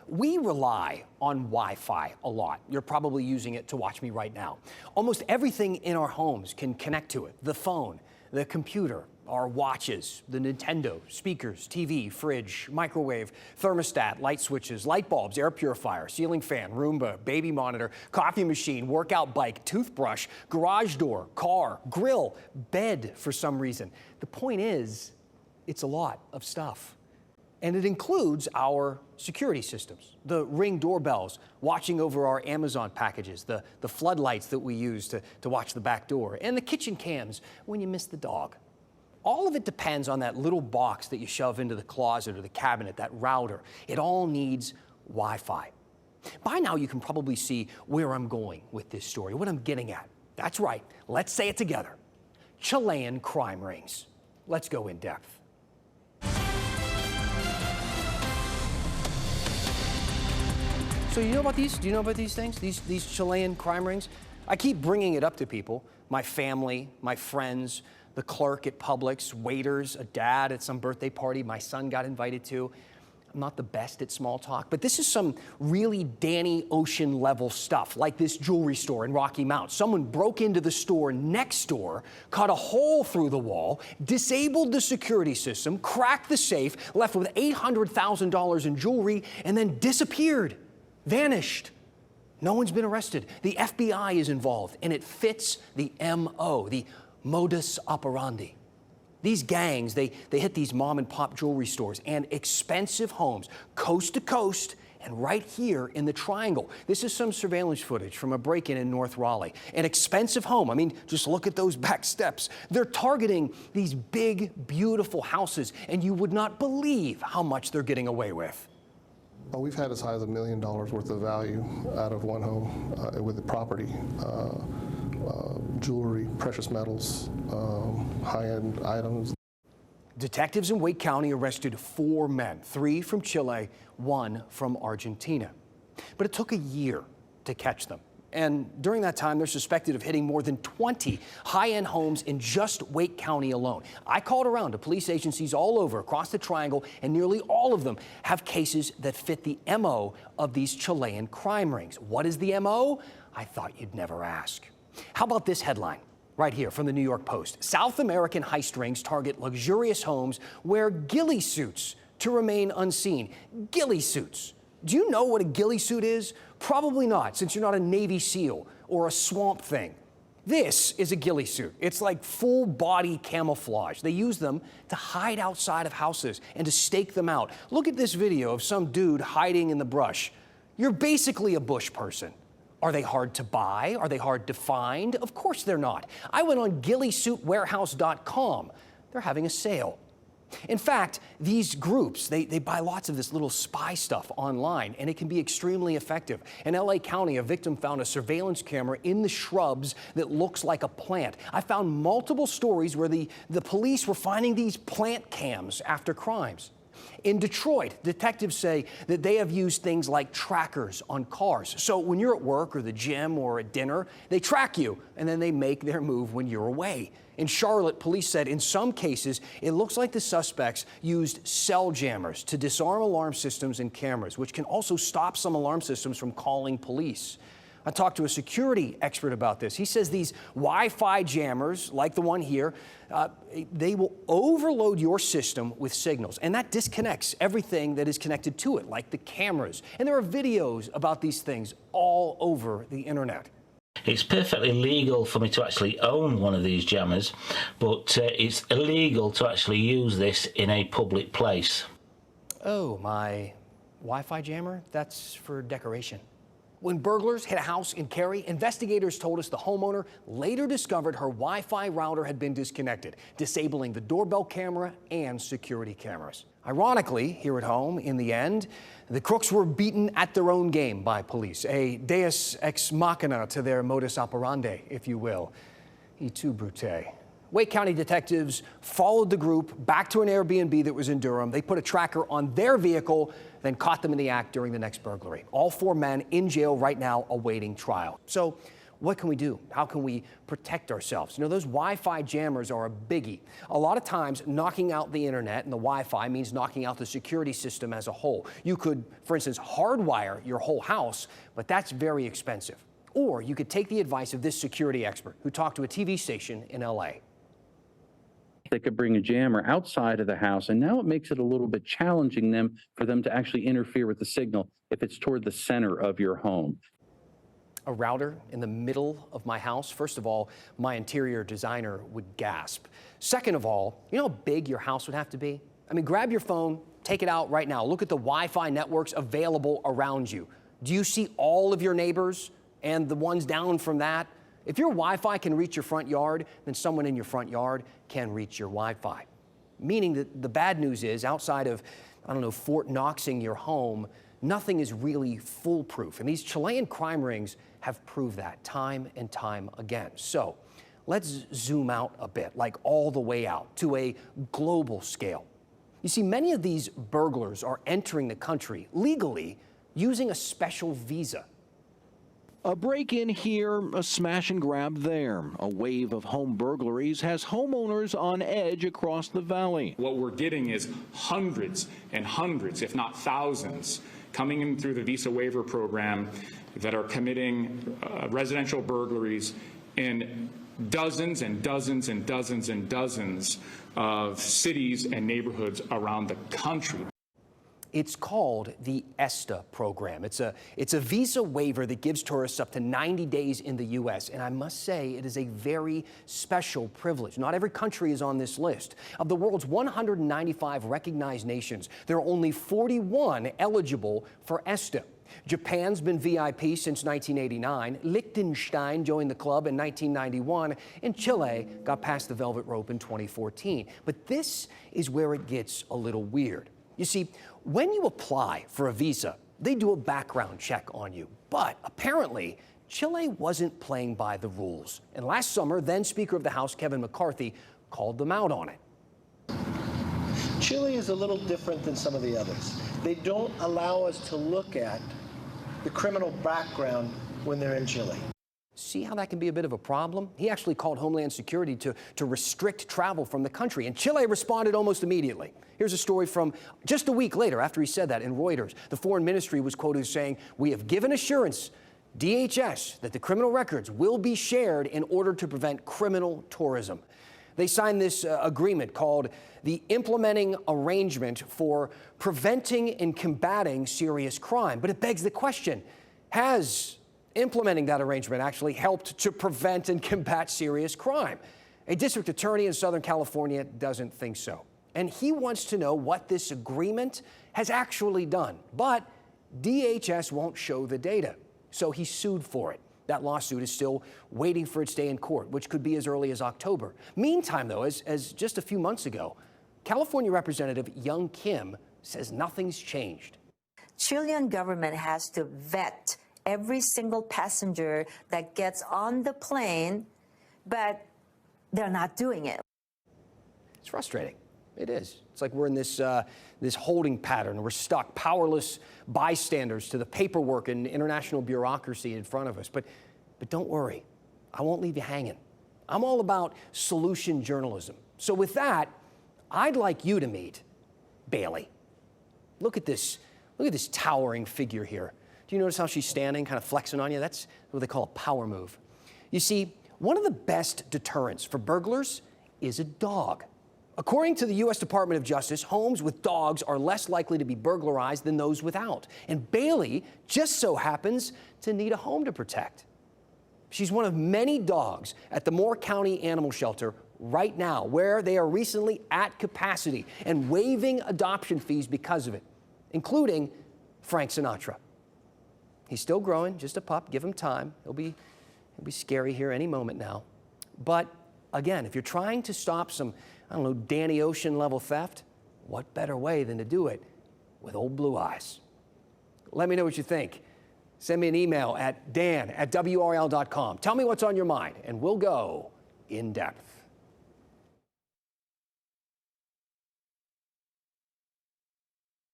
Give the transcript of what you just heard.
We rely on Wi-Fi a lot. You're probably using it to watch me right now. Almost everything in our homes can connect to it. The phone, the computer, our watches, the Nintendo, speakers, TV, fridge, microwave, thermostat, light switches, light bulbs, air purifier, ceiling fan, Roomba, baby monitor, coffee machine, workout bike, toothbrush, garage door, car, grill, bed for some reason. The point is, it's a lot of stuff. And it includes our security systems, the Ring doorbells, watching over our Amazon packages, the floodlights that we use to watch the back door, and the kitchen cams when you miss the dog. All of it depends on that little box that you shove into the closet or the cabinet, that router. It all needs Wi-Fi. By now, you can probably see where I'm going with this story, what I'm getting at. That's right. Let's say it together. Chilean crime rings. Let's go in depth. So you know about these? Do you know about these things? These Chilean crime rings? I keep bringing it up to people, my family, my friends, the clerk at Publix, waiters, a dad at some birthday party my son got invited to. I'm not the best at small talk, but this is some really Danny Ocean level stuff, like this jewelry store in Rocky Mount. Someone broke into the store next door, cut a hole through the wall, disabled the security system, cracked the safe, left with $800,000 in jewelry, and then disappeared. Vanished. No one's been arrested. The FBI is involved, and it fits the MO, the modus operandi. These gangs, they hit these mom and pop jewelry stores and expensive homes, coast to coast, and right here in the Triangle. This is some surveillance footage from a break-in in North Raleigh. An expensive home. I mean, just look at those back steps. They're targeting these big, beautiful houses, and you would not believe how much they're getting away with. Well, we've had as high as $1 million worth of value out of one home with the property. Jewelry, precious metals, high-end items. Detectives in Wake County arrested 4 men, 3 from Chile, 1 from Argentina. But it took a year to catch them. And during that time, they're suspected of hitting more than 20 high-end homes in just Wake County alone. I called around to police agencies all over across the Triangle, and nearly all of them have cases that fit the MO of these Chilean crime rings. What is the MO? I thought you'd never ask. How about this headline right here from the New York Post? South American heist rings target luxurious homes, wear ghillie suits to remain unseen. Ghillie suits. Do you know what a ghillie suit is? Probably not, since you're not a Navy SEAL or a Swamp Thing. This is a ghillie suit. It's like full body camouflage. They use them to hide outside of houses and to stake them out. Look at this video of some dude hiding in the brush. You're basically a bush person. Are they hard to buy? Are they hard to find? Of course they're not. I went on ghilliesuitwarehouse.com. They're having a sale. In fact, these groups, they buy lots of this little spy stuff online, and it can be extremely effective. In LA County, a victim found a surveillance camera in the shrubs that looks like a plant. I found multiple stories where the police were finding these plant cams after crimes. In Detroit, detectives say that they have used things like trackers on cars. So when you're at work or the gym or at dinner, they track you, and then they make their move when you're away. In Charlotte, police said in some cases, it looks like the suspects used cell jammers to disarm alarm systems and cameras, which can also stop some alarm systems from calling police. I talked to a security expert about this. He says these Wi-Fi jammers, like the one here, they will overload your system with signals, and that disconnects everything that is connected to it, like the cameras. And there are videos about these things all over the internet. It's perfectly legal for me to actually own one of these jammers, but it's illegal to actually use this in a public place. Oh, my Wi-Fi jammer? That's for decoration. When burglars hit a house in Cary, investigators told us the homeowner later discovered her Wi-Fi router had been disconnected, disabling the doorbell camera and security cameras. Ironically, here at home, in the end, the crooks were beaten at their own game by police, a deus ex machina to their modus operandi, if you will. Et tu, Brute. Wake County detectives followed the group back to an Airbnb that was in Durham. They put a tracker on their vehicle, then caught them in the act during the next burglary. All 4 men in jail right now awaiting trial. So What can we do? How can we protect ourselves? You know, those Wi-Fi jammers are a biggie. A lot of times, knocking out the internet and the Wi-Fi means knocking out the security system as a whole. You could, for instance, hardwire your whole house, but that's very expensive. Or you could take the advice of this security expert who talked to a TV station in LA. They could bring a jammer outside of the house, and now it makes it a little bit challenging for them to actually interfere with the signal if it's toward the center of your home. A router in the middle of my house? First of all, my interior designer would gasp. Second of all, you know how big your house would have to be? I mean, grab your phone, take it out right now. Look at the Wi-Fi networks available around you. Do you see all of your neighbors and the ones down from that? If your Wi-Fi can reach your front yard, then someone in your front yard can reach your Wi-Fi. Meaning that the bad news is, outside of, I don't know, Fort Knoxing your home, nothing is really foolproof. And these Chilean crime rings have proved that time and time again. So let's zoom out a bit, like all the way out to a global scale. You see, many of these burglars are entering the country legally using a special visa. A break-in here, a smash and grab there. A wave of home burglaries has homeowners on edge across the valley. What we're getting is hundreds and hundreds, if not thousands, coming in through the visa waiver program that are committing residential burglaries in dozens and dozens and dozens and dozens of cities and neighborhoods around the country. It's called the ESTA program. It's a visa waiver that gives tourists up to 90 days in the U.S. And I must say, it is a very special privilege. Not every country is on this list. Of the world's 195 recognized nations, there are only 41 eligible for ESTA. Japan's been VIP since 1989. Liechtenstein joined the club in 1991. And Chile got past the velvet rope in 2014. But this is where it gets a little weird. You see, when you apply for a visa, they do a background check on you. But apparently, Chile wasn't playing by the rules. And last summer, then Speaker of the House Kevin McCarthy called them out on it. Chile is a little different than some of the others. They don't allow us to look at the criminal background when they're in Chile. See how that can be a bit of a problem? He actually called Homeland Security to restrict travel from the country, and Chile responded almost immediately. Here's a story from just a week later after he said that in Reuters. The foreign ministry was quoted as saying, "We have given assurance, DHS, that the criminal records will be shared in order to prevent criminal tourism." They signed this agreement called the Implementing Arrangement for Preventing and Combating Serious Crime. But it begs the question, has implementing that arrangement actually helped to prevent and combat serious crime? A district attorney in Southern California doesn't think so. And he wants to know what this agreement has actually done. But DHS won't show the data, so he sued for it. That lawsuit is still waiting for its day in court, which could be as early as October. Meantime, though, as just a few months ago, California Representative Young Kim says nothing's changed. Chilean government has to vet every single passenger that gets on the plane, but they're not doing it. It's frustrating. It is. It's like we're in this holding pattern. We're stuck, powerless bystanders to the paperwork and international bureaucracy in front of us. But don't worry, I won't leave you hanging. I'm all about solution journalism. So with that, I'd like you to meet Bailey. Look at this towering figure here. Do you notice how she's standing, kind of flexing on you? That's what they call a power move. You see, one of the best deterrents for burglars is a dog. According to the U.S. Department of Justice, homes with dogs are less likely to be burglarized than those without. And Bailey just so happens to need a home to protect. She's one of many dogs at the Moore County Animal Shelter right now, where they are recently at capacity and waiving adoption fees because of it, including Frank Sinatra. He's still growing, just a pup. Give him time. He'll be scary here any moment now. But again, if you're trying to stop some, I don't know, Danny Ocean level theft, what better way than to do it with old Blue Eyes? Let me know what you think. Send me an email at dan@WRAL.com. Tell me what's on your mind, and we'll go in depth.